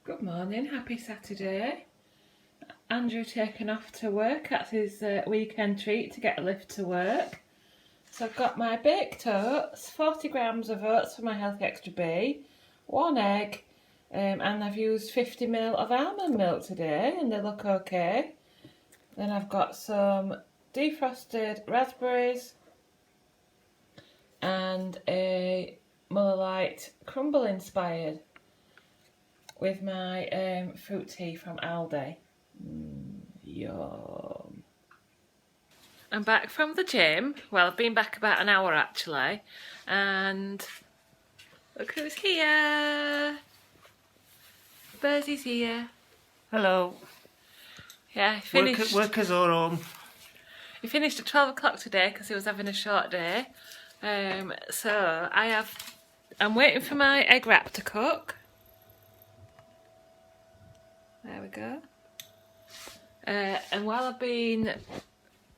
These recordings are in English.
Good morning, happy Saturday. Andrew taken off to work. That's his weekend treat, to get a lift to work. So I've got my baked oats, 40 grams of oats for my Healthy Extra B, 1 egg, and I've used 50ml of almond milk today and they look okay. Then I've got some defrosted raspberries and a Muller Lite crumble inspired with my fruit tea from Aldi. Yum. I'm back from the gym. Well, I've been back about an hour actually, and look who's here. Birdie's here. Hello. Yeah, he finished. Workers are home. He finished at 12 o'clock today because he was having a short day. So I'm waiting for my egg wrap to cook. There we go. And while I've been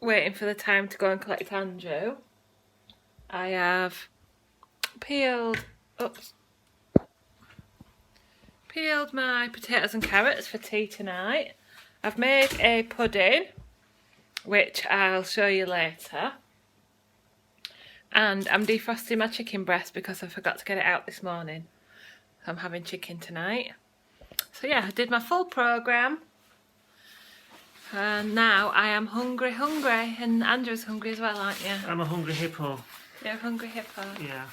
waiting for the time to go and collect Andrew, I have peeled my potatoes and carrots for tea tonight. I've made a pudding, which I'll show you later. And I'm defrosting my chicken breast because I forgot to get it out this morning. I'm having chicken tonight. So yeah, I did my full programme. And now I am hungry, and Andrew's hungry as well, aren't you? I'm a hungry hippo. You're a hungry hippo? Yeah.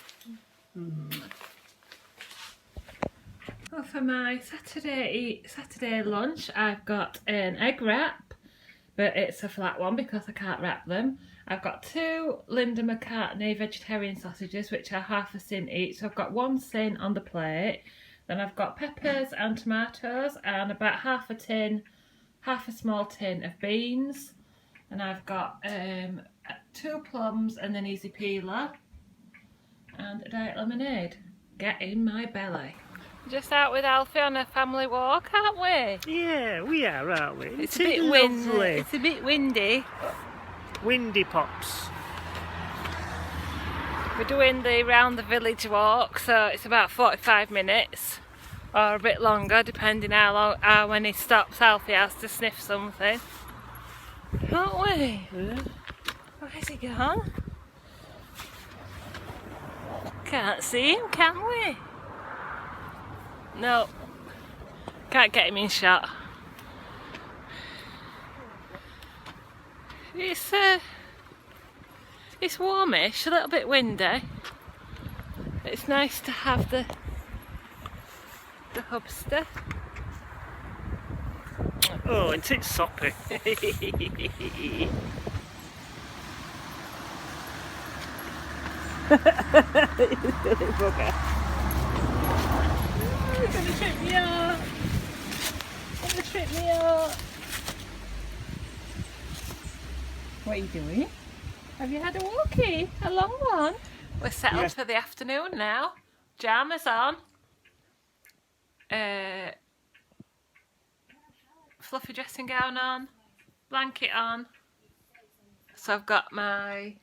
Well, for my Saturday lunch, I've got an egg wrap, but it's a flat one because I can't wrap them. I've got 2 Linda McCartney vegetarian sausages, which are half a tin each. So I've got 1 tin on the plate. Then I've got peppers and tomatoes and about half a small tin of beans. And I've got 2 plums and an easy peeler and a diet lemonade. Get in my belly. Just out with Alfie on a family walk, aren't we? Yeah, we are, aren't we? It's a bit windy. It's a bit windy. Windy pops. We're doing the round the village walk, so it's about 45 minutes or a bit longer, depending how many stops Alfie has to sniff something. Aren't we? Yeah. Where's he gone? Can't see him, can we? No, can't get him in shot. It's warmish, a little bit windy. It's nice to have the hubster. Oh, it's soppy. Silly bugger. You're gonna trip me up. Gonna trip me up. What are you doing? Have you had a walkie? A long one? We're settled for the afternoon now. Pyjamas on. Fluffy dressing gown on. Blanket on. So I've got my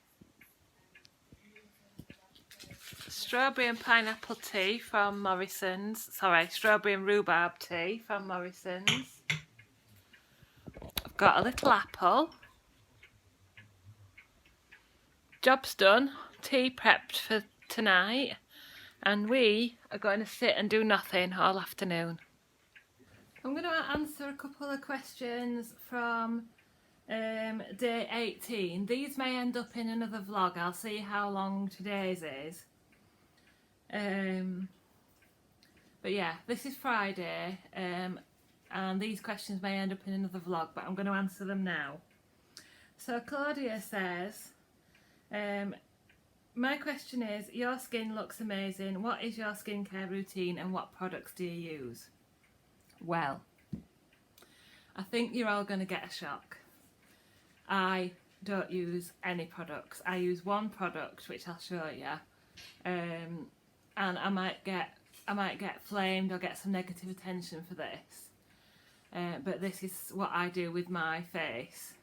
strawberry and pineapple tea from Morrison's. Sorry, strawberry and rhubarb tea from Morrison's. I've got a little apple. Job's done. Tea prepped for tonight. And we are going to sit and do nothing all afternoon. I'm going to answer a couple of questions from day 18. These may end up in another vlog. I'll see how long today's is. But yeah, this is Friday, and these questions may end up in another vlog, but I'm going to answer them now. So Claudia says, my question is, your skin looks amazing. What is your skincare routine and what products do you use? Well, I think you're all going to get a shock. I don't use any products. I use one product, which I'll show you, and I might get flamed or get some negative attention for this. But this is what I do with my face.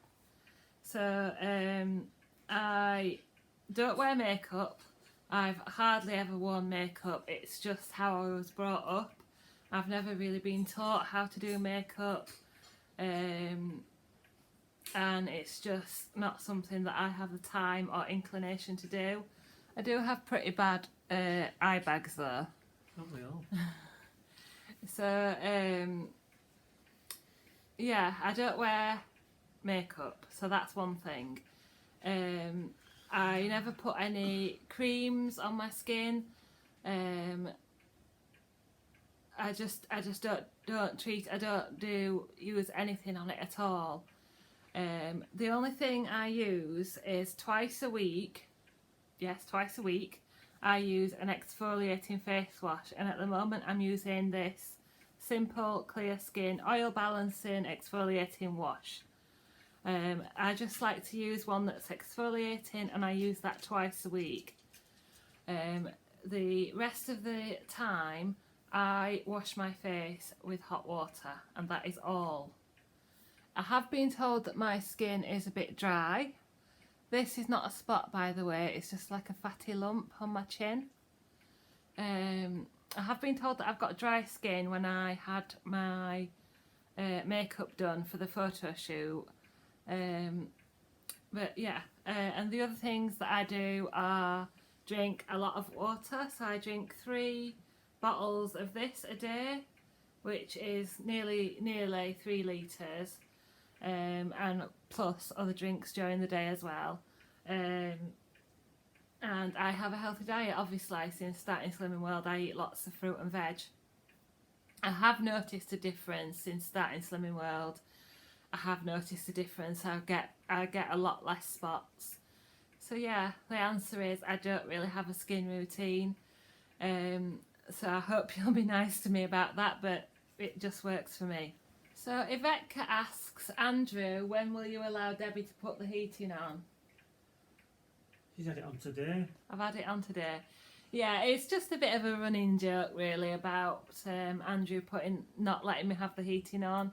So I don't wear makeup. I've hardly ever worn makeup. It's just how I was brought up. I've never really been taught how to do makeup, and it's just not something that I have the time or inclination to do. I do have pretty bad eye bags though. Don't we all? So yeah, I don't wear makeup, so that's one thing. I never put any creams on my skin. I just don't use anything on it at all. The only thing I use is twice a week. Yes, twice a week. I use an exfoliating face wash, and at the moment I'm using this simple clear skin oil balancing exfoliating wash. I just like to use one that's exfoliating, and I use that twice a week. The rest of the time I wash my face with hot water, and that is all. I have been told that my skin is a bit dry. This is not a spot, by the way, it's just like a fatty lump on my chin. I have been told that I've got dry skin when I had my makeup done for the photo shoot. But yeah, and the other things that I do are drink a lot of water. So I drink 3 bottles of this a day, which is nearly 3 litres, and plus other drinks during the day as well. And I have a healthy diet, obviously. Since starting Slimming World, I eat lots of fruit and veg. I have noticed a difference since starting Slimming World. I have noticed a difference. I get a lot less spots. So yeah, the answer is I don't really have a skin routine. So I hope you'll be nice to me about that, but it just works for me. So Yvetka asks, Andrew, when will you allow Debbie to put the heating on? She's had it on today. I've had it on today. Yeah, it's just a bit of a running joke really about Andrew not letting me have the heating on.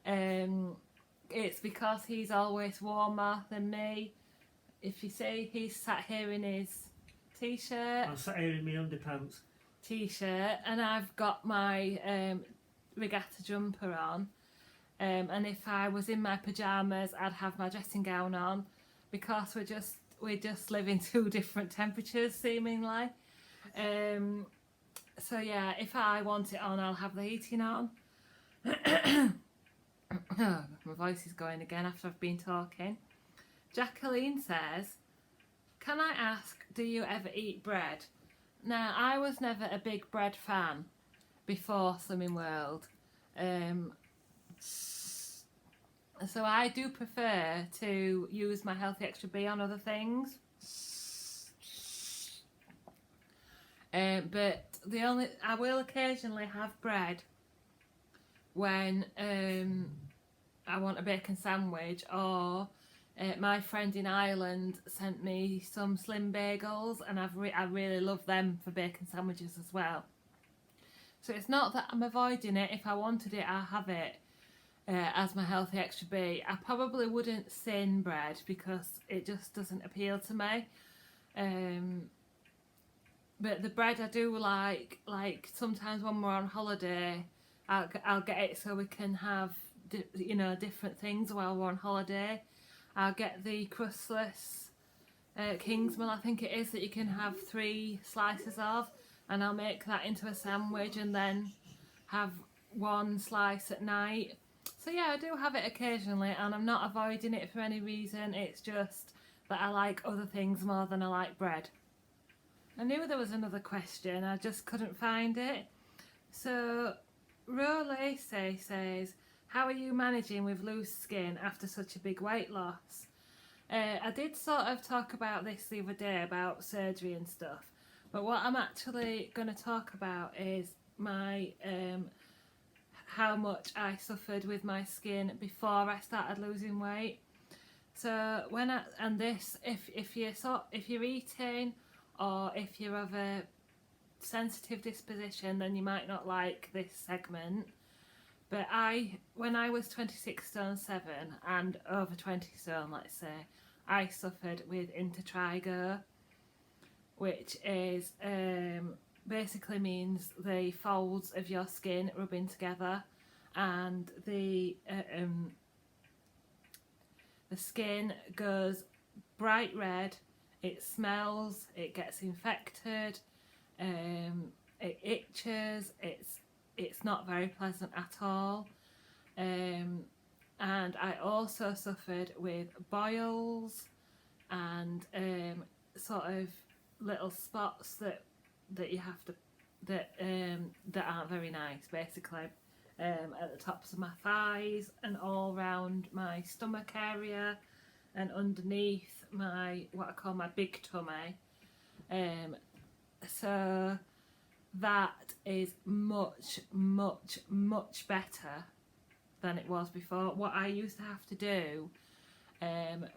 It's because he's always warmer than me. If you see, he's sat here in his t-shirt. I'm sat here in my underpants. T-shirt, and I've got my regatta jumper on. And if I was in my pyjamas, I'd have my dressing gown on, because we just live in 2 different temperatures seemingly. So yeah, if I want it on, I'll have the heating on. Oh, my voice is going again after I've been talking. Jacqueline says, can I ask, do you ever eat bread? Now, I was never a big bread fan before Slimming World. So I do prefer to use my Healthy Extra B on other things. But I will occasionally have bread when I want a bacon sandwich, or my friend in Ireland sent me some slim bagels, and I really love them for bacon sandwiches as well. So it's not that I'm avoiding it. If I wanted it, I'll have it as my Healthy Extra B. I probably wouldn't thin bread because it just doesn't appeal to me. But the bread I do like sometimes when we're on holiday, I'll get it so we can have different things while we're on holiday. I'll get the crustless Kingsmill, I think it is, that you can have 3 slices of, and I'll make that into a sandwich and then have 1 slice at night. So yeah, I do have it occasionally, and I'm not avoiding it for any reason. It's just that I like other things more than I like bread. I knew there was another question, I just couldn't find it. So Role says, how are you managing with loose skin after such a big weight loss? I did sort of talk about this the other day, about surgery and stuff, but what I'm actually going to talk about is my how much I suffered with my skin before I started losing weight. So if you're eating, or if you're of a sensitive disposition, then you might not like this segment. But when I was 26 stone 7 and over 20 stone, let's say, I suffered with intertrigo, which is basically means the folds of your skin rubbing together, and the skin goes bright red, it smells, it gets infected, it itches, it's not very pleasant at all. And I also suffered with boils and sort of little spots that you have to that aren't very nice, basically, at the tops of my thighs and all round my stomach area and underneath my what I call my big tummy. So that is much better than it was before. What I used to have to do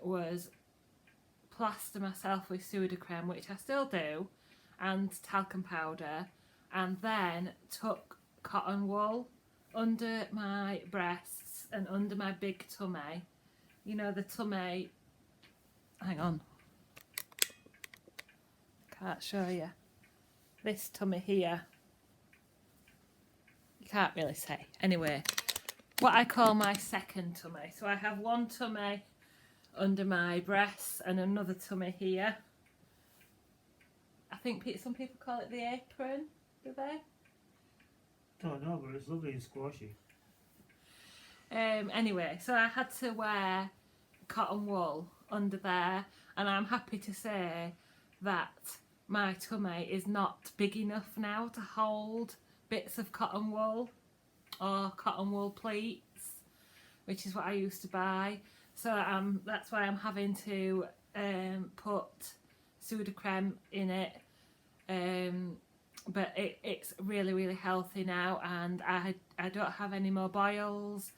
was plaster myself with Sudocrem, which I still do, and talcum powder, and then tuck cotton wool under my breasts and under my big tummy. You know, the tummy, hang on, can't show you, this tummy here, you can't really see. Anyway, what I call my second tummy. So I have one tummy under my breasts and another tummy here. I think some people call it the apron, do they? Don't know, but it's lovely and squashy. Anyway, so I had to wear cotton wool under there, and I'm happy to say that my tummy is not big enough now to hold bits of cotton wool or cotton wool pleats, which is what I used to buy. So that's why I'm having to put Sudocrem in it. But it's really healthy now, and I don't have any more boils.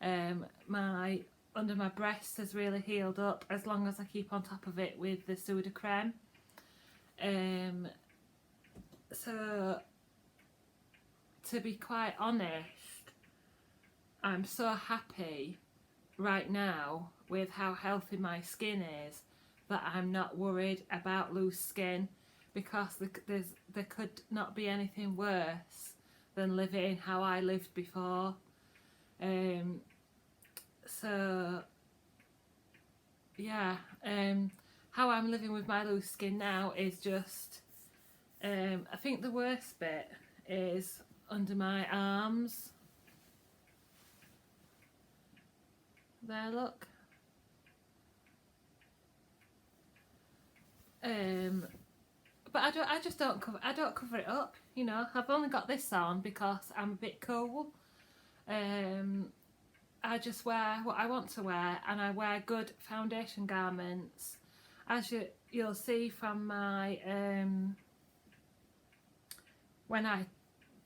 My under my breast has really healed up as long as I keep on top of it with the Sudocrem. So to be quite honest, I'm so happy right now with how healthy my skin is that I'm not worried about loose skin, because there could not be anything worse than living how I lived before. So yeah, how I'm living with my loose skin now is just, I think the worst bit is under my arms. There, look. But I just don't cover it up, you know. I've only got this on because I'm a bit cool. I just wear what I want to wear, and I wear good foundation garments. As you'll see from my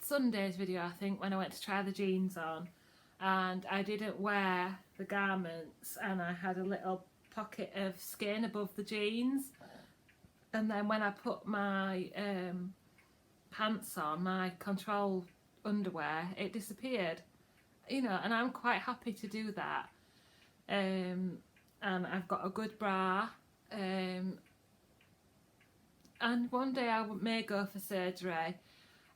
Sunday's video, I think, when I went to try the jeans on, and I didn't wear the garments, and I had a little pocket of skin above the jeans, and then when I put my pants on, my control underwear, it disappeared, you know, and I'm quite happy to do that. And I've got a good bra, and one day I may go for surgery,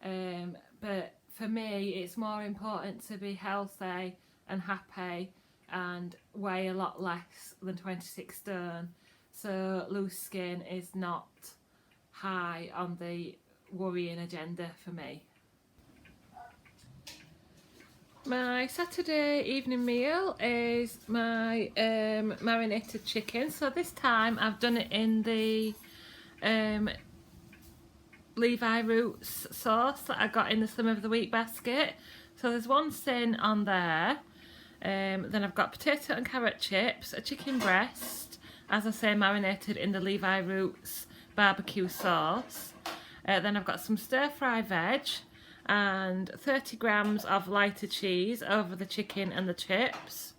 but for me it's more important to be healthy and happy and weigh a lot less than 26 stone. So loose skin is not high on the worrying agenda for me. My Saturday evening meal is my marinated chicken. So this time I've done it in the Levi Roots sauce that I got in the Slim of the Week basket. So there's one sin on there. Then I've got potato and carrot chips, a chicken breast, as I say, marinated in the Levi Roots barbecue sauce. Then I've got some stir-fry veg and 30 grams of lighter cheese over the chicken and the chips.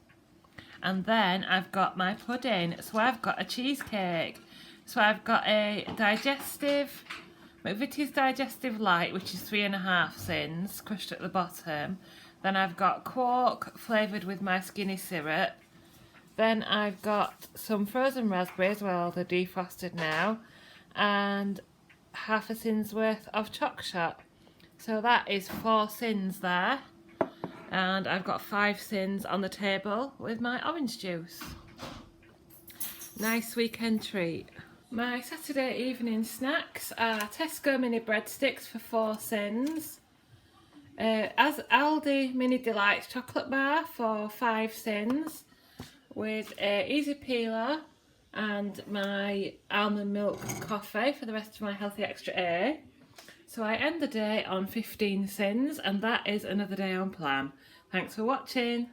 And then I've got my pudding. So I've got a cheesecake. So I've got a digestive, McVitie's Digestive Light, which is 3.5 sins, crushed at the bottom. Then I've got quark flavoured with my skinny syrup. Then I've got some frozen raspberries, well they're defrosted now, and half a sin's worth of choc shot. So that is 4 sins there. And I've got 5 sins on the table with my orange juice. Nice weekend treat. My Saturday evening snacks are Tesco mini breadsticks for 4 sins. As Aldi Mini Delights chocolate bar for 5 sins. With a easy peeler and my almond milk coffee for the rest of my healthy extra A. So I end the day on 15 sins, and that is another day on plan. Thanks for watching.